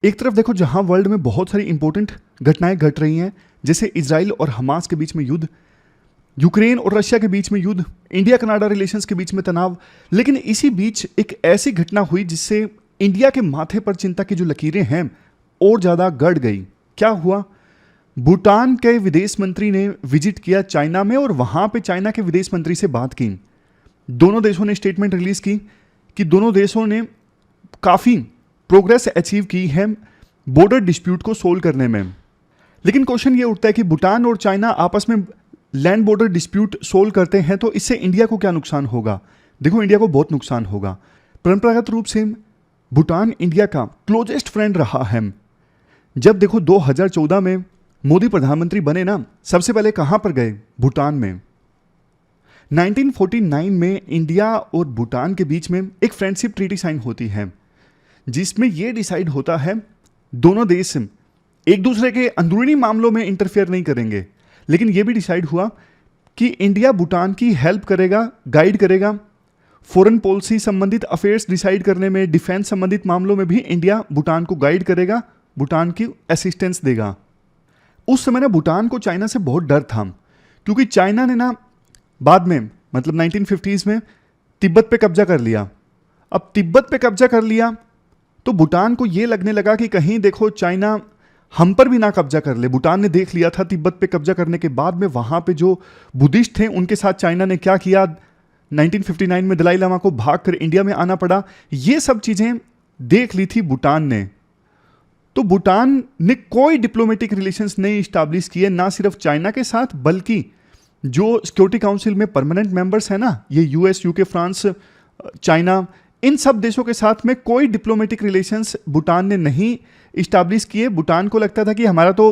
एक तरफ देखो जहां वर्ल्ड में बहुत सारी इंपॉर्टेंट घटनाएं घट रही हैं, जैसे इजराइल और हमास के बीच में युद्ध, यूक्रेन और रशिया के बीच में युद्ध, इंडिया कनाडा रिलेशंस के बीच में तनाव, लेकिन इसी बीच एक ऐसी घटना हुई जिससे इंडिया के माथे पर चिंता की जो लकीरें हैं और ज़्यादा गड़ गई। क्या हुआ? भूटान के विदेश मंत्री ने विजिट किया चाइना में और वहाँ पे चाइना के विदेश मंत्री से बात की। दोनों देशों ने स्टेटमेंट रिलीज की कि दोनों देशों ने काफ़ी प्रोग्रेस अचीव की है बॉर्डर डिस्प्यूट को सोल्व करने में। लेकिन क्वेश्चन ये उठता है कि भूटान और चाइना आपस में लैंड बॉर्डर डिस्प्यूट सोल्व करते हैं तो इससे इंडिया को क्या नुकसान होगा? देखो, इंडिया को बहुत नुकसान होगा। परंपरागत रूप से भूटान इंडिया का क्लोजेस्ट फ्रेंड रहा है। जब देखो 2014 में मोदी प्रधानमंत्री बने ना, सबसे पहले कहां पर गए? भूटान में। 1949 में इंडिया और भूटान के बीच में एक फ्रेंडशिप ट्रीटी साइन होती है जिसमें यह डिसाइड होता है दोनों देश एक दूसरे के अंदरूनी मामलों में इंटरफेयर नहीं करेंगे, लेकिन यह भी डिसाइड हुआ कि इंडिया भूटान की हेल्प करेगा, गाइड करेगा, फॉरेन पॉलिसी संबंधित अफेयर्स डिसाइड करने में, डिफेंस संबंधित मामलों में भी इंडिया भूटान को गाइड करेगा, भूटान की असिस्टेंस देगा। उस समय ना भूटान को चाइना से बहुत डर था, क्योंकि चाइना ने ना बाद में मतलब 1950s में तिब्बत पे कब्जा कर लिया। अब तिब्बत पे कब्जा कर लिया तो भूटान को ये लगने लगा कि कहीं देखो चाइना हम पर भी ना कब्जा कर ले। भूटान ने देख लिया था तिब्बत पे कब्जा करने के बाद में वहाँ पे जो बुद्धिस्ट थे उनके साथ चाइना ने क्या किया, 1959 में दलाई लामा को भागकर इंडिया में आना पड़ा। ये सब चीज़ें देख ली थी भूटान ने। तो भूटान ने कोई डिप्लोमेटिक रिलेशंस नहीं इस्टेब्लिश किए, ना सिर्फ चाइना के साथ बल्कि जो सिक्योरिटी काउंसिल में परमानेंट मेंबर्स हैं ना, ये यूएस, यूके, फ्रांस, चाइना, इन सब देशों के साथ में कोई डिप्लोमेटिक रिलेशंस भूटान ने नहीं इस्टेब्लिश किए। भूटान को लगता था कि हमारा तो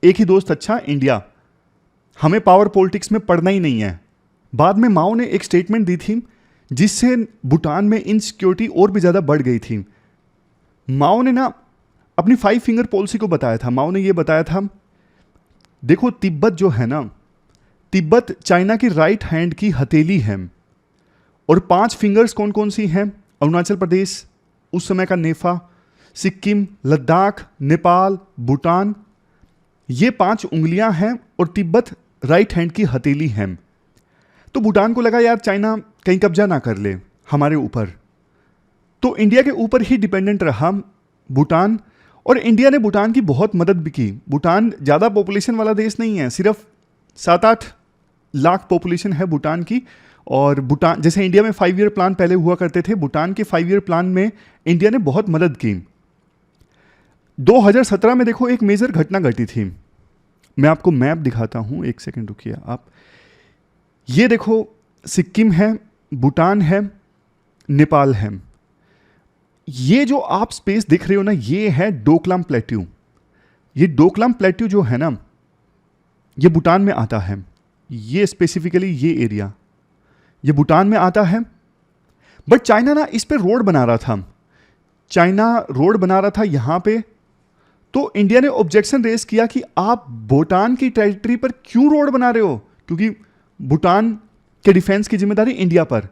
एक ही दोस्त अच्छा, इंडिया, हमें पावर पॉलिटिक्स में पड़ना ही नहीं है। बाद में माओ ने एक स्टेटमेंट दी थी जिससे भूटान में इनसिक्योरिटी और भी ज़्यादा बढ़ गई थी। माओ ने ना अपनी 5 फिंगर पॉलिसी को बताया था। माओ ने यह बताया था, देखो तिब्बत जो है ना, तिब्बत चाइना की राइट हैंड की हथेली है और 5 फिंगर्स कौन कौन सी हैं? अरुणाचल प्रदेश, उस समय का नेफा, सिक्किम, लद्दाख, नेपाल, भूटान, ये 5 उंगलियां हैं और तिब्बत राइट हैंड की हथेली है। तो भूटान को लगा यार चाइना कहीं कब्जा ना कर ले हमारे ऊपर, तो इंडिया के ऊपर ही डिपेंडेंट रहा भूटान। और इंडिया ने भूटान की बहुत मदद भी की। भूटान ज़्यादा पॉपुलेशन वाला देश नहीं है, सिर्फ 7-8 लाख पॉपुलेशन है भूटान की। और भूटान जैसे इंडिया में 5 ईयर प्लान पहले हुआ करते थे, भूटान के 5 ईयर प्लान में इंडिया ने बहुत मदद की। 2017 में देखो एक मेजर घटना घटी थी। मैं आपको मैप दिखाता हूं, एक सेकंड रुकिए आप। ये देखो सिक्किम है, भूटान है, नेपाल है। ये जो आप स्पेस दिख रहे हो ना, ये है डोकलाम प्लेट्यू। ये डोकलाम प्लेट्यू जो है ना, ये भूटान में आता है। ये स्पेसिफिकली ये एरिया ये भूटान में आता है। बट चाइना ना इस पे रोड बना रहा था, चाइना रोड बना रहा था यहां पे। तो इंडिया ने ऑब्जेक्शन रेज किया कि आप भूटान की टेरिटरी पर क्यों रोड बना रहे हो, क्योंकि भूटान के डिफेंस की जिम्मेदारी इंडिया पर।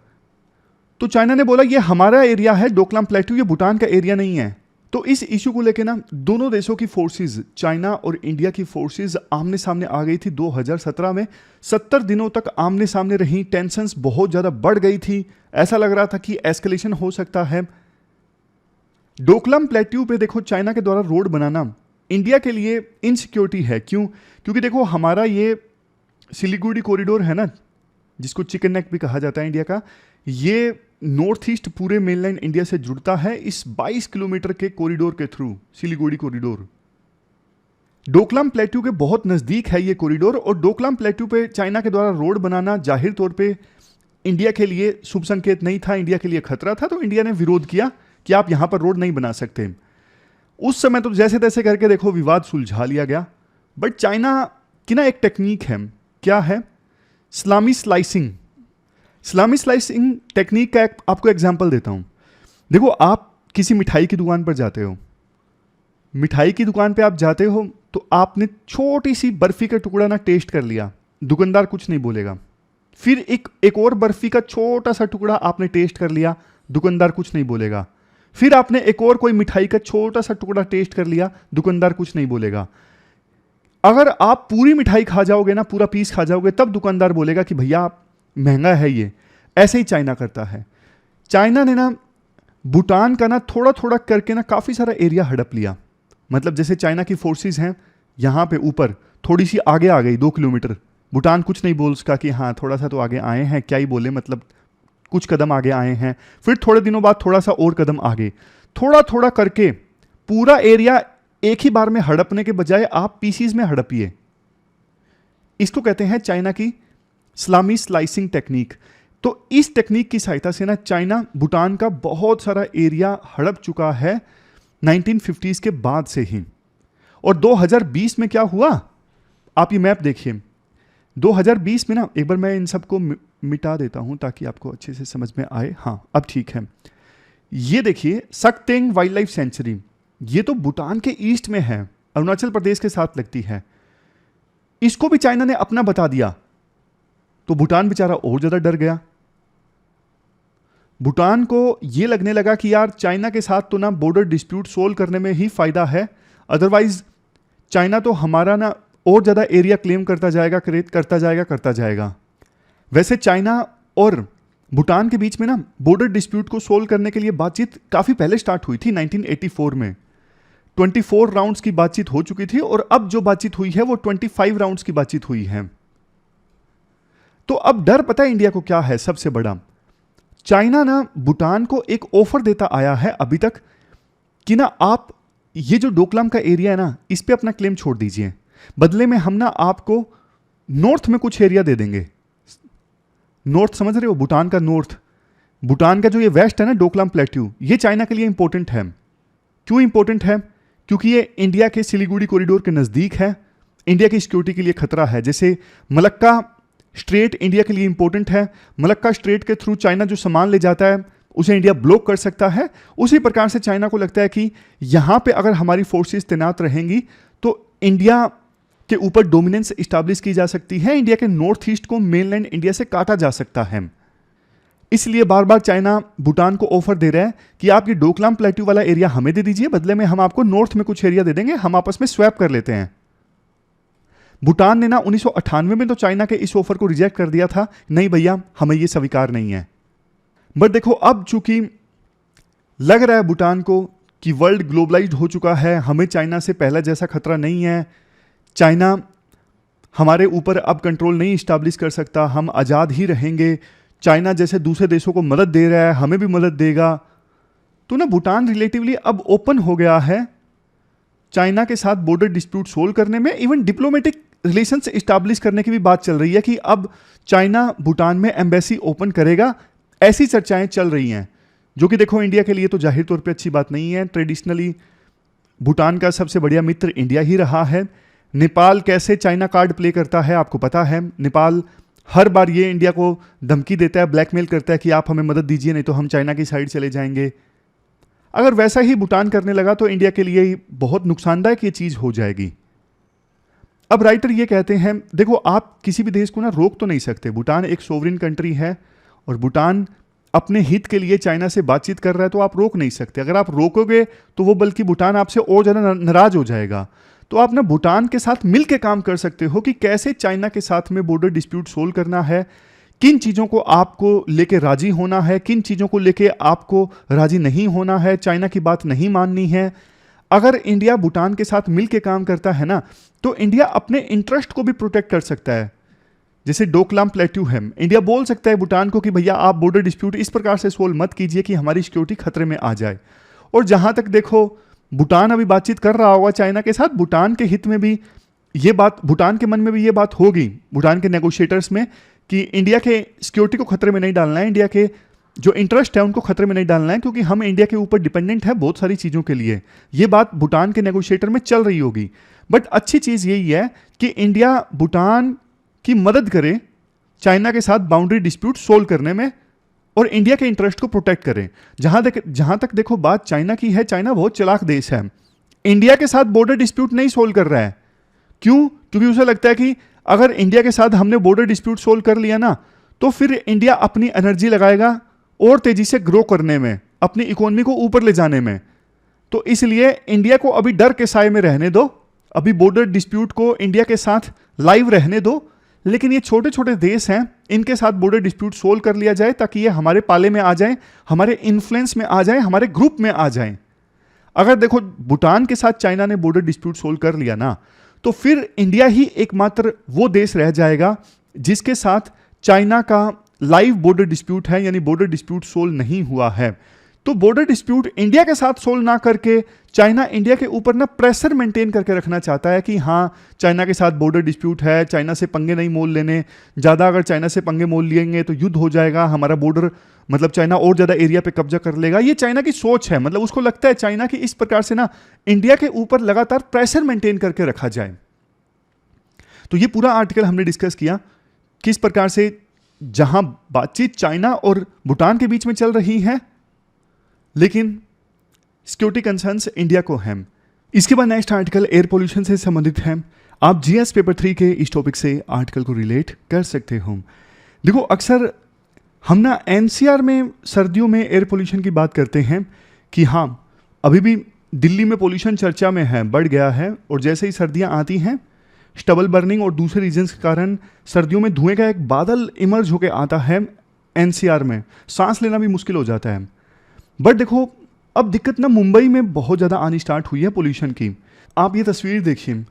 तो चाइना ने बोला ये हमारा एरिया है डोकलाम प्लेट्यू, ये भूटान का एरिया नहीं है। तो इस इशू को लेकर ना दोनों देशों की फोर्सेस, चाइना और इंडिया की फोर्सेस आमने सामने आ गई थी 2017 में। 70 दिनों तक आमने सामने रही, टेंशंस बहुत ज़्यादा बढ़ गई थी, ऐसा लग रहा था कि एस्केलेशन हो सकता है। डोकलाम प्लेट्यू पे देखो चाइना के द्वारा रोड बनाना इंडिया के लिए इनसिक्योरिटी है। क्यों? क्योंकि देखो हमारा ये सिलीगुड़ी कॉरिडोर है ना, जिसको चिकन नेक भी कहा जाता है इंडिया का, ये नॉर्थ ईस्ट पूरे मेनलैंड इंडिया से जुड़ता है इस 22 किलोमीटर के कॉरिडोर के through, Siliguri corridor. Doklam plateau के बहुत नज़दीक है ये कॉरिडोर। और डोकलाम प्लेट्यू पे चाइना के द्वारा रोड बनाना जाहिर तौर पे इंडिया के लिए शुभ संकेत नहीं था, इंडिया के लिए खतरा था। तो इंडिया ने विरोध किया कि आप यहां पर रोड नहीं बना सकते। उस समय तो जैसे तैसे करके देखो विवाद सुलझा लिया गया। बट चाइना की ना एक टेक्निक है, क्या है? सलामी स्लाइसिंग। सलामी स्लाइसिंग टेक्निक का आपको एग्जांपल देता हूं। देखो आप किसी मिठाई की दुकान पर जाते हो, मिठाई की दुकान पे आप जाते हो तो आपने छोटी सी बर्फी का टुकड़ा ना टेस्ट कर लिया, दुकानदार कुछ नहीं बोलेगा। फिर एक और बर्फी का छोटा सा टुकड़ा आपने टेस्ट कर लिया, दुकानदार कुछ नहीं बोलेगा। फिर आपने एक और कोई मिठाई का छोटा सा टुकड़ा टेस्ट कर लिया, दुकानदार कुछ नहीं बोलेगा। अगर आप पूरी मिठाई खा जाओगे ना, पूरा पीस खा जाओगे, तब दुकानदार बोलेगा कि भैया महंगा है ये। ऐसे ही चाइना करता है। चाइना ने ना भूटान का ना थोड़ा थोड़ा करके ना काफ़ी सारा एरिया हड़प लिया। मतलब जैसे चाइना की फोर्सेस हैं यहाँ पे ऊपर, थोड़ी सी आगे आ गई 2 किलोमीटर, भूटान कुछ नहीं बोल सका कि हाँ थोड़ा सा तो आगे आए हैं, क्या ही बोले, मतलब कुछ कदम आगे आए हैं। फिर थोड़े दिनों बाद थोड़ा सा और कदम आगे, थोड़ा थोड़ा करके पूरा एरिया एक ही बार में हड़पने के बजाय आप पीसीज में हड़पिए। इसको कहते हैं चाइना की सलामी स्लाइसिंग टेक्निक। तो इस टेक्निक की सहायता से ना चाइना भूटान का बहुत सारा एरिया हड़प चुका है 1950s के बाद से ही। और 2020 में क्या हुआ, आप ये मैप देखिए। 2020 में ना, एक बार मैं इन सबको मिटा देता हूं ताकि आपको अच्छे से समझ में आए। हाँ अब ठीक है। ये देखिए सक्तेंग वाइल्ड लाइफ सेंचुरी, ये तो भूटान के ईस्ट में है, अरुणाचल प्रदेश के साथ लगती है। इसको भी चाइना ने अपना बता दिया, तो भूटान बेचारा और ज्यादा डर गया। भूटान को यह लगने लगा कि यार चाइना के साथ तो ना बॉर्डर डिस्प्यूट सोल्व करने में ही फायदा है, अदरवाइज चाइना तो हमारा ना और ज्यादा एरिया क्लेम करता जाएगा। वैसे चाइना और भूटान के बीच में ना बॉर्डर डिस्प्यूट को सोल्व करने के लिए बातचीत काफी पहले स्टार्ट हुई थी 1984 में। 24 राउंड्स की बातचीत हो चुकी थी और अब जो बातचीत हुई है वो 25 राउंड्स की बातचीत हुई है। तो अब डर पता है इंडिया को क्या है सबसे बड़ा, चाइना ना भूटान को एक ऑफर देता आया है अभी तक कि ना आप ये जो डोकलाम का एरिया है ना इस पे अपना क्लेम छोड़ दीजिए, बदले में हम ना आपको नॉर्थ में कुछ एरिया दे देंगे। नॉर्थ समझ रहे हो, भूटान का नॉर्थ, भूटान का जो ये वेस्ट है ना डोकलाम प्लेट्यू, ये चाइना के लिए इंपॉर्टेंट है। क्यों इंपॉर्टेंट है, क्योंकि ये इंडिया के सिलीगुड़ी कॉरिडोर के नजदीक है, इंडिया की सिक्योरिटी के लिए खतरा है। जैसे मलक्का स्ट्रेट इंडिया के लिए इंपॉर्टेंट है, मलक्का स्ट्रेट के थ्रू चाइना जो सामान ले जाता है उसे इंडिया ब्लॉक कर सकता है। उसी प्रकार से चाइना को लगता है कि यहां पे अगर हमारी फोर्सेस तैनात रहेंगी तो इंडिया के ऊपर डोमिनेंस इस्टेब्लिश की जा सकती है, इंडिया के नॉर्थ ईस्ट को मेनलैंड इंडिया से काटा जा सकता है। इसलिए बार बार चाइना भूटान को ऑफर दे रहा है कि आप ये डोकलाम प्लेट्यू वाला एरिया हमें दे दीजिए, बदले में हम आपको नॉर्थ में कुछ एरिया दे देंगे, हम आपस में स्वैप कर लेते हैं। भूटान ने ना 1998 में तो चाइना के इस ऑफर को रिजेक्ट कर दिया था, नहीं भैया हमें ये स्वीकार नहीं है। बट देखो अब चूंकि लग रहा है भूटान को कि वर्ल्ड ग्लोबलाइज्ड हो चुका है, हमें चाइना से पहला जैसा खतरा नहीं है, चाइना हमारे ऊपर अब कंट्रोल नहीं इस्टेब्लिश कर सकता, हम आज़ाद ही रहेंगे, चाइना जैसे दूसरे देशों को मदद दे रहा है हमें भी मदद देगा। तो ना भूटान रिलेटिवली अब ओपन हो गया है चाइना के साथ बॉर्डर डिस्प्यूट सोल्व करने में। इवन डिप्लोमेटिक रिलेशंस इस्टेब्लिश करने की भी बात चल रही है कि अब चाइना भूटान में एम्बेसी ओपन करेगा, ऐसी चर्चाएं चल रही हैं, जो कि देखो इंडिया के लिए तो जाहिर तौर पे अच्छी बात नहीं है। ट्रेडिशनली भूटान का सबसे बढ़िया मित्र इंडिया ही रहा है। नेपाल कैसे चाइना कार्ड प्ले करता है आपको पता है, नेपाल हर बार ये इंडिया को धमकी देता है, ब्लैकमेल करता है कि आप हमें मदद दीजिए नहीं तो हम चाइना की साइड चले जाएंगे। अगर वैसा ही भूटान करने लगा तो इंडिया के लिए बहुत नुकसानदायक ये चीज हो जाएगी। अब राइटर ये कहते हैं देखो आप किसी भी देश को ना रोक तो नहीं सकते, भूटान एक सोवरिन कंट्री है और भूटान अपने हित के लिए चाइना से बातचीत कर रहा है, तो आप रोक नहीं सकते। अगर आप रोकोगे तो वो बल्कि भूटान आपसे और ज़्यादा नाराज हो जाएगा। तो आप ना भूटान के साथ मिल के काम कर सकते हो कि कैसे चाइना के साथ में बॉर्डर डिस्प्यूट सोल्व करना है, किन चीज़ों को आपको लेके राजी होना है, किन चीज़ों को लेके आपको राजी नहीं होना है, चाइना की बात नहीं माननी है। अगर इंडिया भूटान के साथ मिल के काम करता है ना तो इंडिया अपने इंटरेस्ट को भी प्रोटेक्ट कर सकता है। जैसे डोकलाम प्लेट्यू है, इंडिया बोल सकता है भूटान को कि भैया आप बॉर्डर डिस्प्यूट इस प्रकार से सोल्व मत कीजिए कि हमारी सिक्योरिटी खतरे में आ जाए। और जहां तक देखो भूटान अभी बातचीत कर रहा होगा चाइना के साथ, भूटान के हित में भी ये बात, भूटान के मन में भी ये बात होगी, भूटान के नेगोशिएटर्स में, कि इंडिया के सिक्योरिटी को खतरे में नहीं डालना है, इंडिया के जो इंटरेस्ट है उनको खतरे में नहीं डालना है, क्योंकि हम इंडिया के ऊपर डिपेंडेंट है बहुत सारी चीज़ों के लिए। ये बात भूटान के नेगोशिएटर में चल रही होगी। बट अच्छी चीज़ यही है कि इंडिया भूटान की मदद करे चाइना के साथ बाउंड्री डिस्प्यूट सोल्व करने में और इंडिया के इंटरेस्ट को प्रोटेक्ट करें। जहां तक देखो बात चाइना की है, चाइना बहुत चालाक देश है, इंडिया के साथ बॉर्डर डिस्प्यूट नहीं सोल्व कर रहा है। क्यों? क्योंकि उसे लगता है कि अगर इंडिया के साथ हमने बॉर्डर डिस्प्यूट सोल्व कर लिया ना तो फिर इंडिया अपनी एनर्जी लगाएगा और तेजी से ग्रो करने में, अपनी इकोनॉमी को ऊपर ले जाने में। तो इसलिए इंडिया को अभी डर के साए में रहने दो, अभी बॉर्डर डिस्प्यूट को इंडिया के साथ लाइव रहने दो, लेकिन ये छोटे छोटे देश हैं, इनके साथ बॉर्डर डिस्प्यूट सोल्व कर लिया जाए ताकि ये हमारे पाले में आ जाए, हमारे इन्फ्लुएंस में आ जाए, हमारे ग्रुप में आ जाए। अगर देखो भूटान के साथ चाइना ने बॉर्डर डिस्प्यूट सोल्व कर लिया ना, तो फिर इंडिया ही एकमात्र वो देश रह जाएगा जिसके साथ चाइना का लाइव बॉर्डर डिस्प्यूट है, यानी बॉर्डर डिस्प्यूट सोल्व नहीं हुआ है। तो बॉर्डर डिस्प्यूट इंडिया के साथ सोल्व ना करके चाइना इंडिया के ऊपर ना प्रेशर मेंटेन करके रखना चाहता है कि हाँ चाइना के साथ बॉर्डर डिस्प्यूट है, चाइना से पंगे नहीं मोल लेने, ज़्यादा अगर चाइना से पंगे मोल लेंगे तो युद्ध हो जाएगा, हमारा बॉर्डर मतलब चाइना और ज़्यादा एरिया पे कब्जा कर लेगा। ये चाइना की सोच है, मतलब उसको लगता है चाइना की इस प्रकार से ना इंडिया के ऊपर लगातार प्रेशर मेंटेन करके रखा जाए। तो ये पूरा आर्टिकल हमने डिस्कस किया किस प्रकार से जहां बातचीत चाइना और भूटान के बीच में चल रही है, लेकिन सिक्योरिटी कंसर्न्स इंडिया को हैं। इसके बाद नेक्स्ट आर्टिकल एयर पोल्यूशन से संबंधित है। आप जीएस पेपर 3 के इस टॉपिक से आर्टिकल को रिलेट कर सकते हो। देखो अक्सर हम ना एनसीआर में सर्दियों में एयर पोल्यूशन की बात करते हैं कि हाँ अभी भी दिल्ली में पोल्यूशन चर्चा में है, बढ़ गया है, और जैसे ही सर्दियाँ आती हैं स्टबल बर्निंग और दूसरे रीजंस के कारण सर्दियों में धुएं का एक बादल इमर्ज होकर आता है एनसीआर में, सांस लेना भी मुश्किल हो जाता है। बट देखो अब दिक्कत ना मुंबई में बहुत ज़्यादा आनी स्टार्ट हुई है पोल्यूशन की। आप ये तस्वीर देखिए,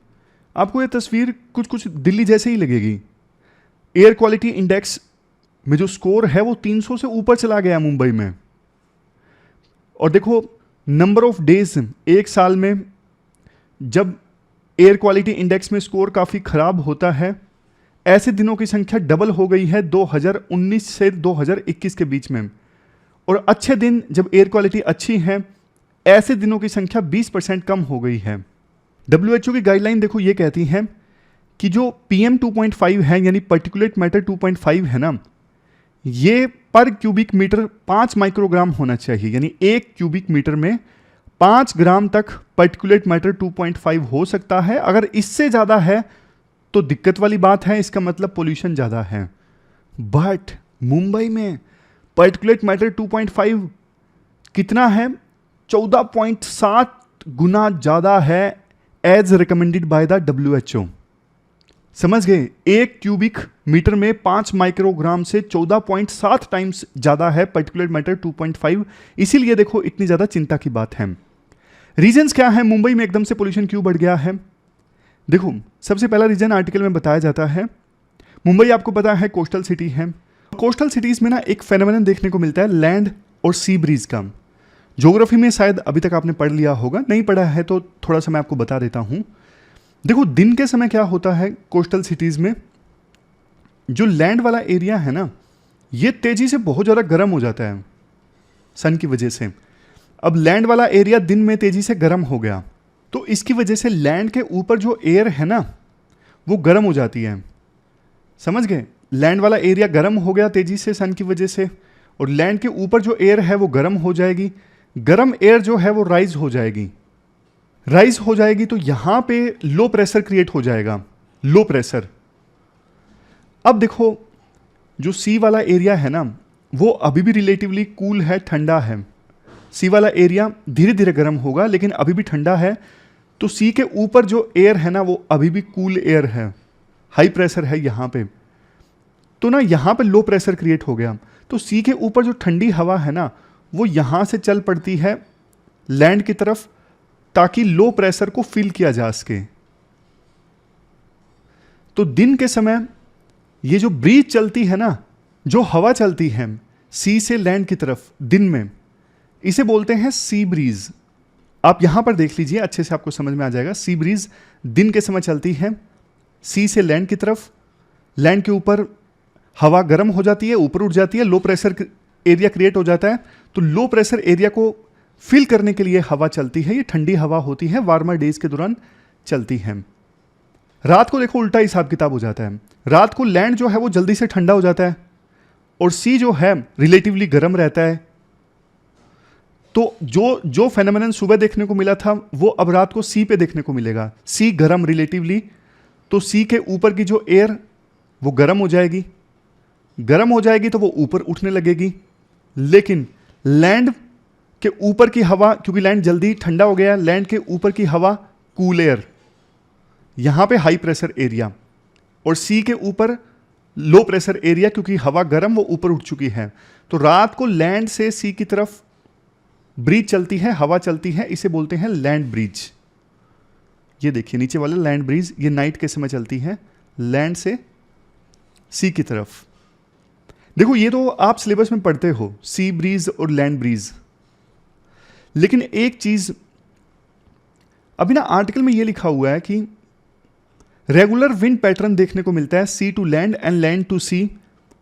आपको ये तस्वीर कुछ कुछ दिल्ली जैसे ही लगेगी। एयर क्वालिटी इंडेक्स में जो स्कोर है वो 300 से ऊपर चला गया मुंबई में। और देखो नंबर ऑफ डेज, एक साल में जब एयर क्वालिटी इंडेक्स में स्कोर काफ़ी ख़राब होता है, ऐसे दिनों की संख्या डबल हो गई है 2019 से 2021 के बीच में। और अच्छे दिन जब एयर क्वालिटी अच्छी है, ऐसे दिनों की संख्या 20% कम हो गई है। WHO की गाइडलाइन देखो ये कहती है कि जो PM 2.5 है यानी पर्टिकुलेट मैटर 2.5 है ना, ये पर क्यूबिक मीटर 5 माइक्रोग्राम होना चाहिए, यानी 1 क्यूबिक मीटर में 5 ग्राम तक पर्टिकुलेट मैटर 2.5 हो सकता है। अगर इससे ज़्यादा है तो दिक्कत वाली बात है, इसका मतलब पोल्यूशन ज़्यादा है। बट मुंबई में पर्टिकुलेट मैटर 2.5 कितना है? 14.7 गुना ज़्यादा है as recommended by the WHO। समझ गए? 1 क्यूबिक मीटर में 5 माइक्रोग्राम से 14.7 टाइम्स ज़्यादा है पर्टिकुलेट मैटर 2.5। इसीलिए देखो इतनी ज़्यादा चिंता की बात है। रीजंस क्या है मुंबई में एकदम से पोल्यूशन क्यों बढ़ गया है? देखो सबसे पहला रीजन आर्टिकल में बताया जाता है, मुंबई आपको पता है कोस्टल सिटी है। कोस्टल सिटीज़ में ना एक फेनोमेनन देखने को मिलता है लैंड और सी ब्रीज का। ज्योग्राफी में शायद अभी तक आपने पढ़ लिया होगा, नहीं पढ़ा है तो थोड़ा सा मैं आपको बता देता हूँ। देखो दिन के समय क्या होता है कोस्टल सिटीज़ में, जो लैंड वाला एरिया है ना ये तेज़ी से बहुत ज़्यादा गर्म हो जाता है सन की वजह से। अब लैंड वाला एरिया दिन में तेज़ी से गर्म हो गया, तो इसकी वजह से लैंड के ऊपर जो एयर है ना वो गर्म हो जाती है। समझ गए? लैंड वाला एरिया गर्म हो गया तेज़ी से सन की वजह से, और लैंड के ऊपर जो एयर है वो गर्म हो जाएगी। गर्म एयर जो है वो राइज हो जाएगी। राइज हो जाएगी तो यहाँ पे लो प्रेशर क्रिएट हो जाएगा, लो प्रेशर। अब देखो जो सी वाला एरिया है ना वो अभी भी रिलेटिवली कूल है, ठंडा है। सी वाला एरिया धीरे धीरे गर्म होगा लेकिन अभी भी ठंडा है। तो सी के ऊपर जो एयर है ना वो अभी भी कूल एयर है, हाई प्रेशर है यहाँ पे। तो ना यहाँ पे लो प्रेशर क्रिएट हो गया, तो सी के ऊपर जो ठंडी हवा है ना वो यहाँ से चल पड़ती है लैंड की तरफ ताकि लो प्रेशर को फिल किया जा सके। तो दिन के समय ये जो ब्रीज चलती है ना, जो हवा चलती है सी से लैंड की तरफ दिन में, इसे बोलते हैं सी ब्रीज। आप यहां पर देख लीजिए, अच्छे से आपको समझ में आ जाएगा। सी ब्रीज दिन के समय चलती है सी से लैंड की तरफ, लैंड के ऊपर हवा गर्म हो जाती है, ऊपर उठ जाती है, लो प्रेशर एरिया क्रिएट हो जाता है। तो लो प्रेशर एरिया को फिल करने के लिए हवा चलती है, ये ठंडी हवा होती है, वार्मर डेज के दौरान चलती है। रात को देखो उल्टा हिसाब किताब हो जाता है, रात को लैंड जो है वो जल्दी से ठंडा हो जाता है और सी जो है रिलेटिवली गर्म रहता है। तो जो फेनोमेनन सुबह देखने को मिला था वो अब रात को सी पे देखने को मिलेगा। सी गर्म रिलेटिवली, तो सी के ऊपर की जो एयर वो गर्म हो जाएगी, गर्म हो जाएगी तो वो ऊपर उठने लगेगी। लेकिन लैंड के ऊपर की हवा, क्योंकि लैंड जल्दी ठंडा हो गया, लैंड के ऊपर की हवा कूल एयर, यहां पे हाई प्रेशर एरिया, और सी के ऊपर लो प्रेशर एरिया, क्योंकि हवा गर्म वो ऊपर उठ चुकी है। तो रात को लैंड से सी की तरफ ब्रीज चलती है, हवा चलती है, इसे बोलते हैं लैंड ब्रीज। ये देखिए नीचे वाला लैंड ब्रीज, ये नाइट के समय चलती है लैंड से सी की तरफ। देखो ये तो आप सिलेबस में पढ़ते हो, सी ब्रीज और लैंड ब्रीज, लेकिन एक चीज अभी ना आर्टिकल में ये लिखा हुआ है कि रेगुलर विंड पैटर्न देखने को मिलता है sea to land and land to sea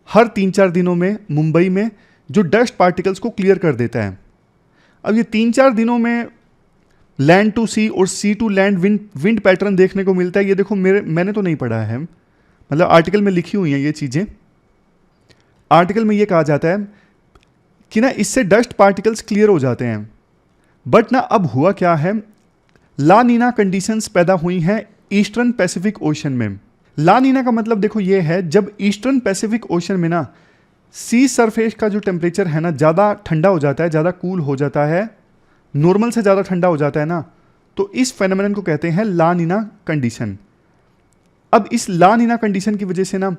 हर 3-4 दिनों में मुंबई में, जो डस्ट पार्टिकल्स को क्लियर कर देता है। अब ये 3-4 दिनों में लैंड टू सी और सी टू लैंड विंड पैटर्न देखने को मिलता है, ये देखो मैंने तो नहीं पढ़ा है, मतलब आर्टिकल में लिखी हुई हैं ये चीज़ें। आर्टिकल में ये कहा जाता है कि ना इससे डस्ट पार्टिकल्स क्लियर हो जाते हैं, बट ना अब हुआ क्या है, ला नीना कंडीशंस पैदा हुई हैं ईस्टर्न पैसिफिक ओशन में। ला नीना का मतलब देखो ये है, जब ईस्टर्न पैसिफिक ओशन में ना सी सरफेस का जो टेम्परेचर है ना ज़्यादा ठंडा हो जाता है, ज़्यादा कूल हो जाता है, नॉर्मल से ज़्यादा ठंडा हो जाता है ना, तो इस फेनोमेनन को कहते हैं ला नीना कंडीशन। अब इस ला नीना कंडीशन की वजह से ना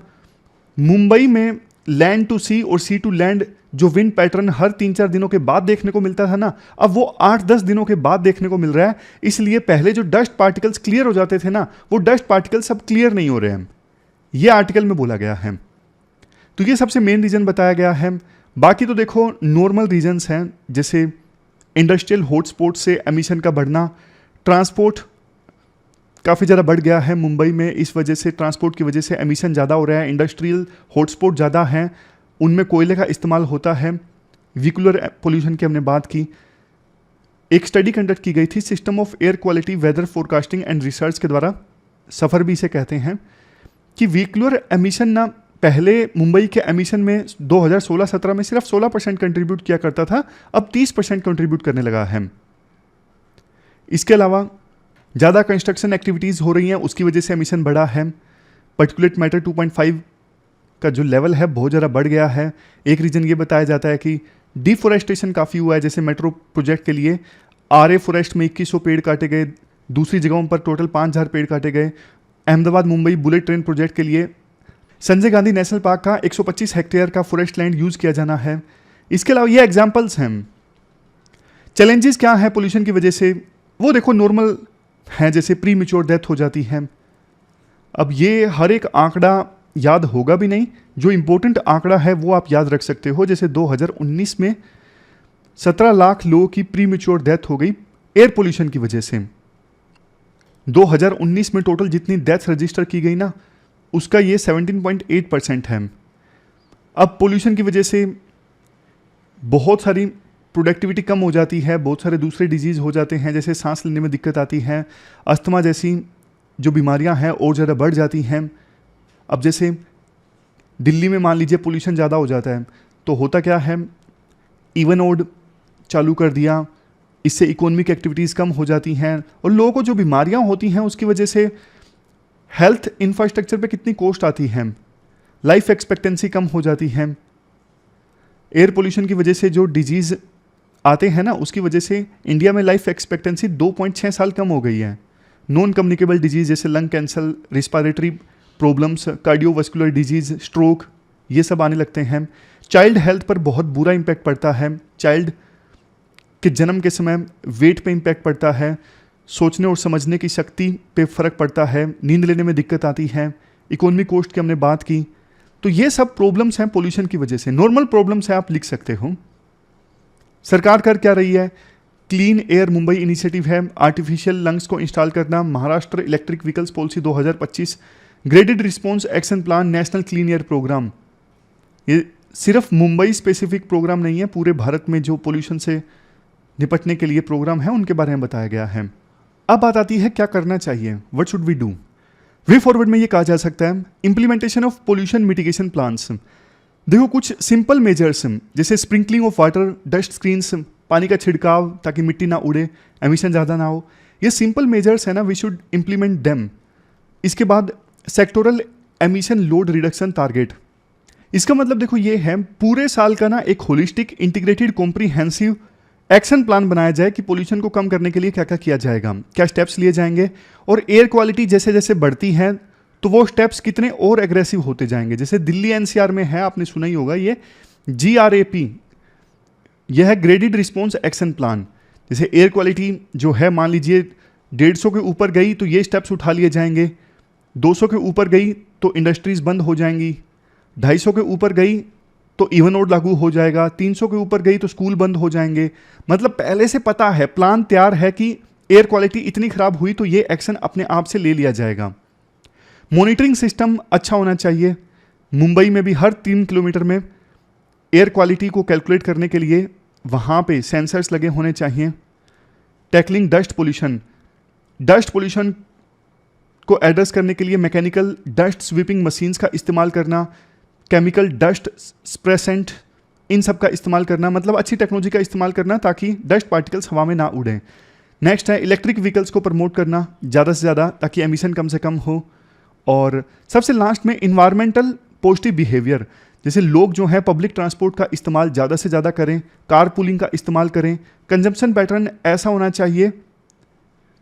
मुंबई में लैंड टू सी और सी टू लैंड जो विंड पैटर्न हर 3-4 दिनों के बाद देखने को मिलता था ना, अब वो 8-10 दिनों के बाद देखने को मिल रहा है। इसलिए पहले जो डस्ट पार्टिकल्स क्लियर हो जाते थे ना, वो डस्ट पार्टिकल्स अब क्लियर नहीं हो रहे हैं, ये आर्टिकल में बोला गया है। तो ये सबसे मेन रीजन बताया गया है। बाकी तो देखो नॉर्मल रीजन्स हैं, जैसे इंडस्ट्रियल हॉटस्पॉट से एमिशन का बढ़ना, ट्रांसपोर्ट काफ़ी ज़्यादा बढ़ गया है मुंबई में, इस वजह से ट्रांसपोर्ट की वजह से एमिशन ज़्यादा हो रहा है। इंडस्ट्रियल हॉटस्पॉट ज़्यादा हैं, उनमें कोयले का इस्तेमाल होता है। व्हीकुलर पोल्यूशन की हमने बात की। एक स्टडी कंडक्ट की गई थी system of air quality weather forecasting and research के द्वारा, सफ़र भी इसे कहते हैं, कि व्हीकुलर एमिशन ना पहले मुंबई के एमिशन में 2016-17 में सिर्फ 16% कंट्रीब्यूट किया करता था, अब 30% कंट्रीब्यूट करने लगा है। इसके अलावा ज़्यादा कंस्ट्रक्शन एक्टिविटीज़ हो रही हैं, उसकी वजह से एमिशन बढ़ा है। पार्टिकुलेट मैटर 2.5 का जो लेवल है बहुत ज़्यादा बढ़ गया है। एक रीज़न ये बताया जाता है कि डिफोरेस्टेशन काफ़ी हुआ है, जैसे मेट्रो प्रोजेक्ट के लिए आरए फॉरेस्ट में 2100 पेड़ काटे गए, दूसरी जगहों पर टोटल 5000 पेड़ काटे गए। Ahmedabad Mumbai bullet train project के लिए संजय गांधी नेशनल पार्क का 125 हेक्टेयर का फॉरेस्ट लैंड यूज़ किया जाना है। इसके अलावा ये एग्जाम्पल्स हैं। चैलेंजेस क्या है पोल्यूशन की वजह से, वो देखो नॉर्मल हैं, जैसे प्री मैच्योर डेथ हो जाती है। अब ये हर एक आंकड़ा याद होगा भी नहीं, जो इंपॉर्टेंट आंकड़ा है वो आप याद रख सकते हो। जैसे 2019 में 17 लाख लोगों की प्री मैच्योर डेथ हो गई एयर पोल्यूशन की वजह से। 2019 में टोटल जितनी डेथ रजिस्टर की गई ना, उसका ये 17.8% है। अब पोल्यूशन की वजह से बहुत सारी प्रोडक्टिविटी कम हो जाती है, बहुत सारे दूसरे डिजीज़ हो जाते हैं, जैसे सांस लेने में दिक्कत आती है, अस्थमा जैसी जो बीमारियां हैं और ज़्यादा बढ़ जाती हैं। अब जैसे दिल्ली में मान लीजिए पोल्यूशन ज़्यादा हो जाता है, तो होता क्या है, इवन ओड चालू कर दिया, इससे इकोनॉमिक एक्टिविटीज़ कम हो जाती हैं, और लोगों को जो बीमारियां होती हैं उसकी वजह से हेल्थ इंफ्रास्ट्रक्चर पे कितनी कॉस्ट आती है, लाइफ एक्सपेक्टेंसी कम हो जाती है। एयर पोल्यूशन की वजह से जो डिजीज़ आते हैं ना, उसकी वजह से इंडिया में लाइफ एक्सपेक्टेंसी 2.6 साल कम हो गई है। नॉन कम्युनिकेबल डिजीज़ जैसे lung cancer, respiratory problems, cardiovascular disease, stroke, ये सब आने लगते हैं। चाइल्ड हेल्थ पर बहुत बुरा इम्पैक्ट पड़ता है। चाइल्ड के जन्म के समय वेट पे इम्पैक्ट पड़ता है, सोचने और समझने की शक्ति पे फ़र्क पड़ता है, नींद लेने में दिक्कत आती है, इकोनॉमिक कॉस्ट की हमने बात की। तो ये सब प्रॉब्लम्स हैं पोल्यूशन की वजह से। नॉर्मल प्रॉब्लम्स है, आप लिख सकते हो। सरकार कर क्या रही है, क्लीन एयर मुंबई इनिशिएटिव है, आर्टिफिशियल लंग्स को इंस्टॉल करना, Maharashtra electric vehicles policy 2025, graded response action plan, national clean air programme. ये सिर्फ मुंबई स्पेसिफिक प्रोग्राम नहीं है, पूरे भारत में जो पोल्यूशन से निपटने के लिए प्रोग्राम है उनके बारे में बताया गया है। अब बात आती है क्या करना चाहिए, what should we do. Way forward में ये कहा जा सकता है implementation of pollution mitigation plans. देखो कुछ सिंपल मेजर्स जैसे sprinkling of water, dust screens, पानी का छिड़काव ताकि मिट्टी ना उड़े, एमिशन ज़्यादा ना हो, ये सिंपल मेजर्स है ना, वी शुड इम्प्लीमेंट देम। इसके बाद sectoral emission load reduction target. इसका मतलब देखो ये है पूरे साल का ना एक holistic integrated comprehensive action plan बनाया जाए कि पोल्यूशन को कम करने के लिए क्या क्या किया जाएगा, क्या स्टेप्स लिए जाएंगे, और एयर क्वालिटी जैसे जैसे बढ़ती है तो वो स्टेप्स कितने और एग्रेसिव होते जाएंगे। जैसे दिल्ली एनसीआर में है, आपने सुना ही होगा, ये GRAP, यह है ग्रेडेड रिस्पॉन्स एक्शन प्लान। जैसे एयर क्वालिटी जो है, मान लीजिए 150 के ऊपर गई तो ये स्टेप्स उठा लिए जाएंगे, 200 के ऊपर गई तो इंडस्ट्रीज बंद हो जाएंगी, 250 के ऊपर गई तो इवन आउट लागू हो जाएगा, 300 के ऊपर गई तो स्कूल बंद हो जाएंगे। मतलब पहले से पता है, प्लान तैयार है कि एयर क्वालिटी इतनी खराब हुई तो ये एक्शन अपने आप से ले लिया जाएगा। मॉनिटरिंग सिस्टम अच्छा होना चाहिए। मुंबई में भी हर 3 किलोमीटर में एयर क्वालिटी को कैलकुलेट करने के लिए वहाँ पे सेंसर्स लगे होने चाहिए। टैकलिंग डस्ट पोल्यूशन को एड्रेस करने के लिए मैकेनिकल डस्ट स्वीपिंग मशीन्स का इस्तेमाल करना, केमिकल डस्ट स्प्रेसेंट, इन सब का इस्तेमाल करना, मतलब अच्छी टेक्नोलॉजी का इस्तेमाल करना ताकि डस्ट पार्टिकल्स हवा में ना उड़ें। नेक्स्ट है इलेक्ट्रिक व्हीकल्स को प्रमोट करना ज़्यादा से ज़्यादा, ताकि एमिशन कम से कम हो। और सबसे लास्ट में इन्वायरमेंटल पॉजिटिव बिहेवियर, जैसे लोग जो है पब्लिक ट्रांसपोर्ट का इस्तेमाल ज़्यादा से ज़्यादा करें, कार पूलिंग का इस्तेमाल करें। कंजम्पशन पैटर्न ऐसा होना चाहिए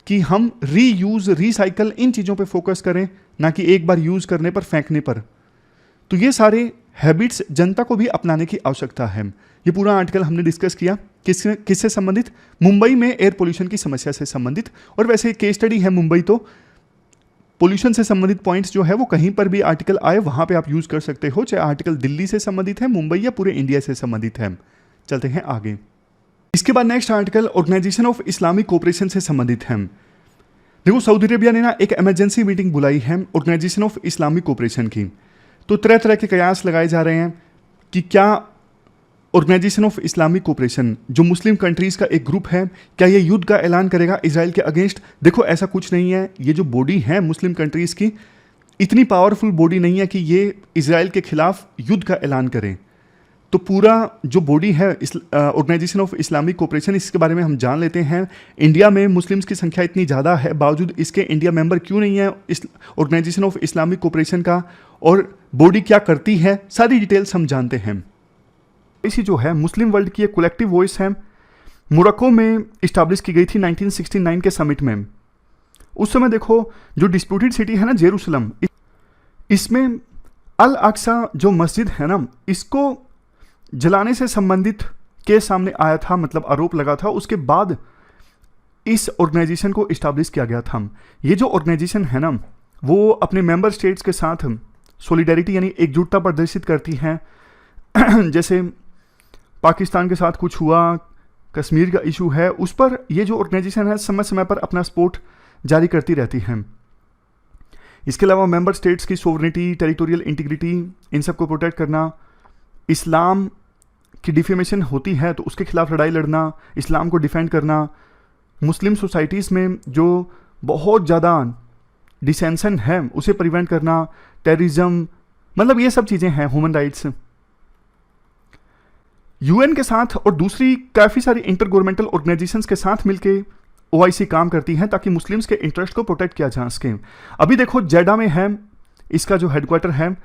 कि हम रीयूज़ रीसाइकल इन चीज़ों पे फोकस करें, ना कि एक बार यूज़ करने पर फेंकने पर। तो ये सारे हैबिट्स जनता को भी अपनाने की आवश्यकता है। ये पूरा आर्टिकल हमने डिस्कस किया किससे संबंधित, मुंबई में एयर पोल्यूशन की समस्या से संबंधित। और वैसे केस स्टडी है मुंबई, तो पोल्यूशन से संबंधित पॉइंट्स जो है वो कहीं पर भी आर्टिकल आए वहाँ पे आप यूज़ कर सकते हो, चाहे आर्टिकल दिल्ली से संबंधित है, मुंबई या पूरे इंडिया से संबंधित है। चलते हैं आगे। इसके बाद next article organisation of Islamic cooperation से संबंधित है। देखो, सऊदी अरेबिया ने ना एक इमरजेंसी मीटिंग बुलाई है ऑर्गेनाइजेशन ऑफ इस्लामिक कोऑपरेशन की। तो तरह तरह के कयास लगाए जा रहे हैं कि क्या ऑर्गेनाइजेशन ऑफ इस्लामिक कोऑपरेशन जो मुस्लिम कंट्रीज़ का एक ग्रुप है, क्या ये युद्ध का ऐलान करेगा इजराइल के अगेंस्ट। देखो, ऐसा कुछ नहीं है। ये जो बॉडी है मुस्लिम कंट्रीज़ की, इतनी पावरफुल बॉडी नहीं है कि ये इजराइल के खिलाफ युद्ध का ऐलान करें। तो पूरा जो बॉडी है ऑर्गेनाइजेशन ऑफ इस्लामिक कोऑपरेशन, इसके बारे में हम जान लेते हैं। इंडिया में मुस्लिम्स की संख्या इतनी ज़्यादा है, बावजूद इसके इंडिया मेंबर क्यों नहीं है इस ऑर्गेनाइजेशन ऑफ इस्लामिक कोऑपरेशन का, और बॉडी क्या करती है, सारी डिटेल्स हम जानते हैं। इसी जो है मुस्लिम वर्ल्ड की एक कलेक्टिव वॉइस है, मोरक्को में इस्टाब्लिश की गई थी 1969 के समिट में। उस समय देखो, जो डिस्प्यूटेड सिटी है ना जेरूसलम, इसमें अल अक्सा जो मस्जिद है ना, इसको जलाने से संबंधित केस सामने आया था, मतलब आरोप लगा था। उसके बाद इस ऑर्गेनाइजेशन को इस्टाब्लिश किया गया था। ये जो ऑर्गेनाइजेशन है ना, वो अपने मेंबर स्टेट्स के साथ सॉलिडेरिटी यानी एकजुटता प्रदर्शित करती है। जैसे पाकिस्तान के साथ कुछ हुआ, कश्मीर का इशू है, उस पर ये जो ऑर्गेनाइजेशन है समय समय पर अपना सपोर्ट जारी करती रहती है। इसके अलावा मेंबर स्टेट्स की सोवरेनिटी, टेरिटोरियल इंटीग्रिटी, इन सब को प्रोटेक्ट करना, इस्लाम की डिफेमेशन होती है तो उसके खिलाफ लड़ाई लड़ना, इस्लाम को डिफेंड करना, मुस्लिम सोसाइटीज़ में जो बहुत ज़्यादा डिसेंशन है उसे प्रिवेंट करना, टेररिज्म, मतलब ये सब चीज़ें हैं, ह्यूमन राइट्स। यूएन के साथ और दूसरी काफ़ी सारी इंटर गवर्नमेंटल ऑर्गेनाइजेशंस के साथ मिलके ओआईसी काम करती है ताकि मुस्लिम्स के इंटरेस्ट को प्रोटेक्ट किया जा सके। अभी देखो, जेडा में है इसका जो हेडक्वार्टर है,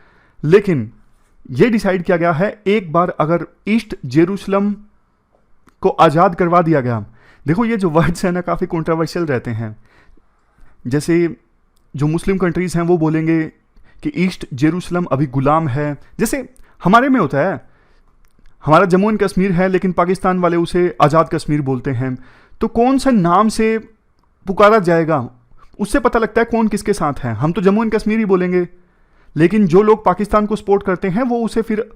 लेकिन ये डिसाइड किया गया है एक बार अगर ईस्ट जेरूसलम को आज़ाद करवा दिया गया। देखो, ये जो वर्ड्स हैं ना काफ़ी कंट्रोवर्शियल रहते हैं। जैसे जो मुस्लिम कंट्रीज़ हैं वो बोलेंगे कि ईस्ट जेरूसलम अभी गुलाम है, जैसे हमारे में होता है, हमारा जम्मू एंड कश्मीर है लेकिन पाकिस्तान वाले उसे आज़ाद कश्मीर बोलते हैं। तो कौन सा नाम से पुकारा जाएगा, उससे पता लगता है कौन किसके साथ है। हम तो जम्मू एंड कश्मीर ही बोलेंगे, लेकिन जो लोग पाकिस्तान को सपोर्ट करते हैं वो उसे फिर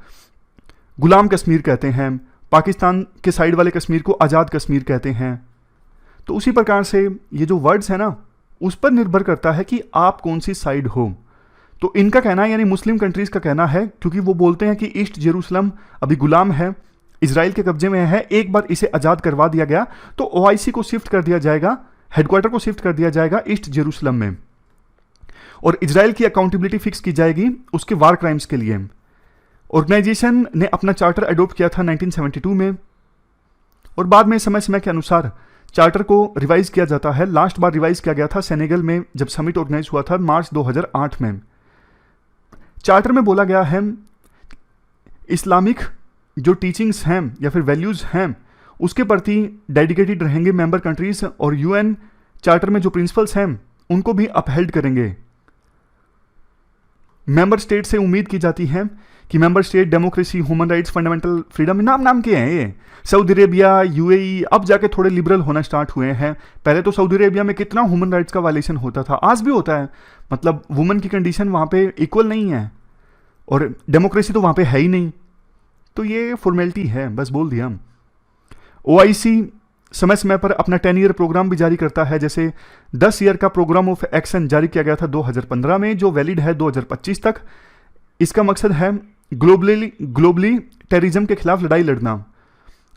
गुलाम कश्मीर कहते हैं, पाकिस्तान के साइड वाले कश्मीर को आज़ाद कश्मीर कहते हैं। तो उसी प्रकार से ये जो वर्ड्स है ना, उस पर निर्भर करता है कि आप कौन सी साइड हो। तो इनका कहना है, यानी मुस्लिम कंट्रीज़ का कहना है, क्योंकि वो बोलते हैं कि ईस्ट जेरूसलम अभी गुलाम है, इजराइल के कब्जे में है, एक बार इसे आज़ाद करवा दिया गया तो ओआईसी को शिफ्ट कर दिया जाएगा, हेडक्वार्टर को शिफ्ट कर दिया जाएगा ईस्ट जेरूसलम में, और इजराइल की अकाउंटेबिलिटी फिक्स की जाएगी उसके वार क्राइम्स के लिए। ऑर्गेनाइजेशन ने अपना चार्टर अडोप्ट किया था 1972 में, और बाद में समय समय के अनुसार चार्टर को रिवाइज किया जाता है। लास्ट बार रिवाइज किया गया था सेनेगल में जब समिट ऑर्गेनाइज हुआ था मार्च 2008 में। चार्टर में बोला गया है इस्लामिक जो टीचिंग्स हैं या फिर वैल्यूज़ हैं उसके प्रति डेडिकेटेड रहेंगे मेंबर कंट्रीज, और यूएन चार्टर में जो प्रिंसिपल्स हैं उनको भी अपहेल्ड करेंगे। मेंबर स्टेट से उम्मीद की जाती है कि member state democracy, human rights, fundamental freedom, नाम के हैं ये। सऊदी अरेबिया, यूएई अब जाके थोड़े लिबरल होना स्टार्ट हुए हैं। पहले तो सऊदी अरेबिया में कितना ह्यूमन राइट्स का वायलेशन होता था, आज भी होता है। मतलब वुमेन की कंडीशन वहाँ पे इक्वल नहीं है, और डेमोक्रेसी तो वहाँ पे है ही नहीं। तो ये फॉर्मेलिटी है, बस बोल दिया। ओआईसी समय समय पर अपना 10 ईयर प्रोग्राम भी जारी करता है। जैसे 10 ईयर का प्रोग्राम ऑफ एक्शन जारी किया गया था 2015 में, जो वैलिड है 2025 तक। इसका मकसद है ग्लोबली टेररिज्म के खिलाफ लड़ाई लड़ना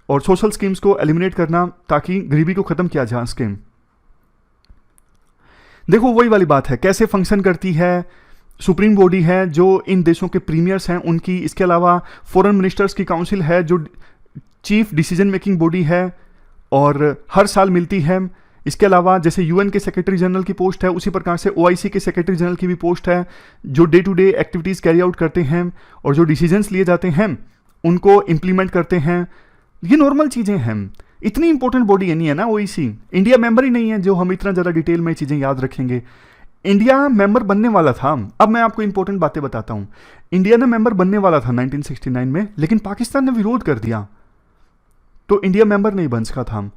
और सोशल स्कीम्स को एलिमिनेट करना, ताकि गरीबी को खत्म किया जा सके। देखो वही वाली बात है, कैसे फंक्शन करती है। सुप्रीम बॉडी है जो इन देशों के प्रीमियर्स हैं उनकी, इसके अलावा फॉरेन मिनिस्टर्स की काउंसिल है जो चीफ डिसीजन मेकिंग बॉडी है और हर साल मिलती है। इसके अलावा जैसे यूएन के सेक्रेटरी जनरल की पोस्ट है, उसी प्रकार से ओआईसी के सेक्रेटरी जनरल की भी पोस्ट है, जो day to day activities carry out करते हैं और जो डिसीजंस लिए जाते हैं उनको इम्प्लीमेंट करते हैं। ये नॉर्मल चीज़ें हैं, इतनी इंपॉर्टेंट बॉडी नहीं है ना ओआईसी। इंडिया मेंबर ही नहीं है जो हम इतना ज़्यादा डिटेल में चीज़ें याद रखेंगे। इंडिया मेंबर बनने वाला था, अब मैं आपको इंपॉर्टेंट बातें बताता हूँ। इंडिया ने मेंबर बनने वाला था 1969 में, लेकिन पाकिस्तान ने विरोध कर दिया, तो इंडिया मेंबर नहीं बन सका था।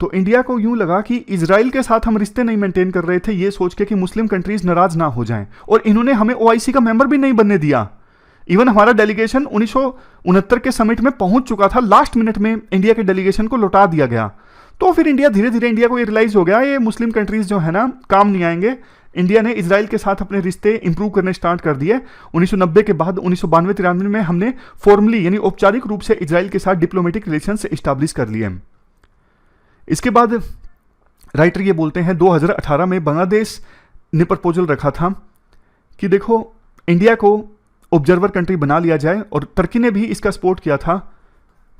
तो इंडिया को यूं लगा कि इजराइल के साथ हम रिश्ते नहीं मेंटेन कर रहे थे, ये सोच के कि मुस्लिम कंट्रीज नाराज ना हो जाएं, और इन्होंने हमें ओआईसी का मेंबर भी नहीं बनने दिया। इवन हमारा डेलीगेशन 1969 के समिट में पहुंच चुका था, लास्ट मिनट में इंडिया के डेलीगेशन को लौटा दिया गया। तो फिर इंडिया धीरे धीरे इंडिया को ये रियलाइज हो गया ये मुस्लिम कंट्रीज जो है ना काम नहीं आएंगे। इंडिया ने इजराइल के साथ अपने रिश्ते इंप्रूव करने स्टार्ट कर दिए। 1990 के बाद 1992-93 में हमने फॉर्मली यानी औपचारिक रूप से इजराइल के साथ डिप्लोमेटिक रिलेशंस एस्टैब्लिश कर लिए। इसके बाद राइटर ये बोलते हैं 2018 में बांग्लादेश ने प्रपोजल रखा था कि देखो इंडिया को ऑब्जर्वर कंट्री बना लिया जाए, और तुर्की ने भी इसका सपोर्ट किया था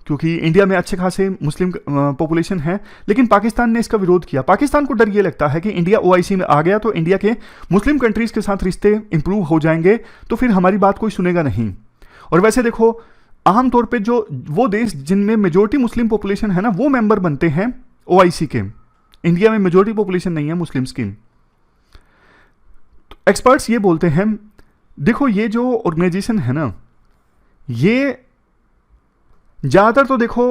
क्योंकि इंडिया में अच्छे खासे मुस्लिम पॉपुलेशन है। लेकिन पाकिस्तान ने इसका विरोध किया। पाकिस्तान को डर ये लगता है कि इंडिया ओआईसी में आ गया तो इंडिया के मुस्लिम कंट्रीज के साथ रिश्ते इंप्रूव हो जाएंगे, तो फिर हमारी बात कोई सुनेगा नहीं। और वैसे देखो आमतौर पे जो वो देश जिनमें मेजोरिटी मुस्लिम पॉपुलेशन है ना, वो मेंबर बनते हैं ओआईसी के। इंडिया में मेजोरिटी पॉपुलेशन नहीं है मुस्लिम्स की। तो एक्सपर्ट्स ये बोलते हैं देखो ये जो ऑर्गेनाइजेशन है ना, ये ज़्यादातर तो देखो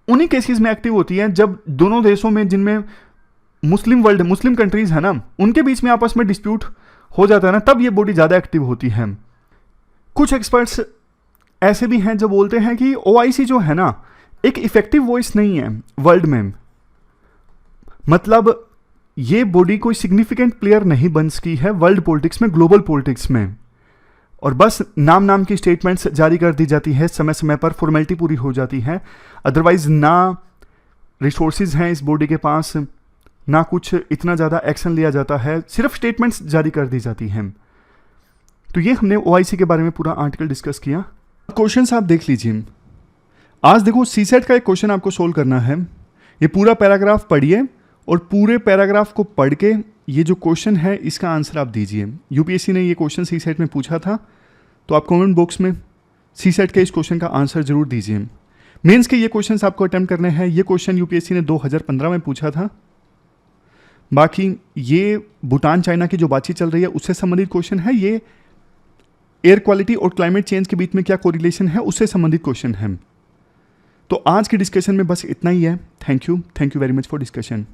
उन्हीं केसेस में एक्टिव होती है जब दोनों देशों में जिनमें मुस्लिम कंट्रीज है ना, उनके बीच में आपस में डिस्प्यूट हो जाता है ना, तब ये बॉडी ज़्यादा एक्टिव होती है। कुछ एक्सपर्ट्स ऐसे भी हैं जो बोलते हैं कि ओआईसी जो है ना एक इफेक्टिव वॉइस नहीं है वर्ल्ड में। मतलब ये बॉडी कोई सिग्निफिकेंट प्लेयर नहीं बन सकी है वर्ल्ड पॉलिटिक्स में, ग्लोबल पॉलिटिक्स में, और बस नाम की स्टेटमेंट्स जारी कर दी जाती है, समय समय पर फॉर्मेलिटी पूरी हो जाती है। अदरवाइज ना रिसोर्सेज हैं इस बॉडी के पास, ना कुछ इतना ज़्यादा एक्शन लिया जाता है, सिर्फ स्टेटमेंट्स जारी कर दी जाती हैं। तो ये हमने ओआईसी के बारे में पूरा आर्टिकल डिस्कस किया। क्वेश्चंस आप देख लीजिए। आज देखो सीसेट का एक क्वेश्चन आपको सोल्व करना है। ये पूरा पैराग्राफ पढ़िए और पूरे पैराग्राफ को पढ़ के ये जो क्वेश्चन है इसका आंसर आप दीजिए। यूपीएससी ने ये क्वेश्चन सीसेट में पूछा था, तो आप कमेंट बॉक्स में सीसेट के इस क्वेश्चन का आंसर जरूर दीजिए। मेंस के ये क्वेश्चंस आपको अटेम्प्ट करने हैं। ये क्वेश्चन यूपीएससी ने 2015 में पूछा था। बाकी ये भूटान चाइना की जो बातचीत चल रही है उससे संबंधित क्वेश्चन है। ये एयर क्वालिटी और क्लाइमेट चेंज के बीच में क्या कोरिलेशन है उससे संबंधित क्वेश्चन है। तो आज की डिस्कशन में बस इतना ही है। Thank you very much for discussion.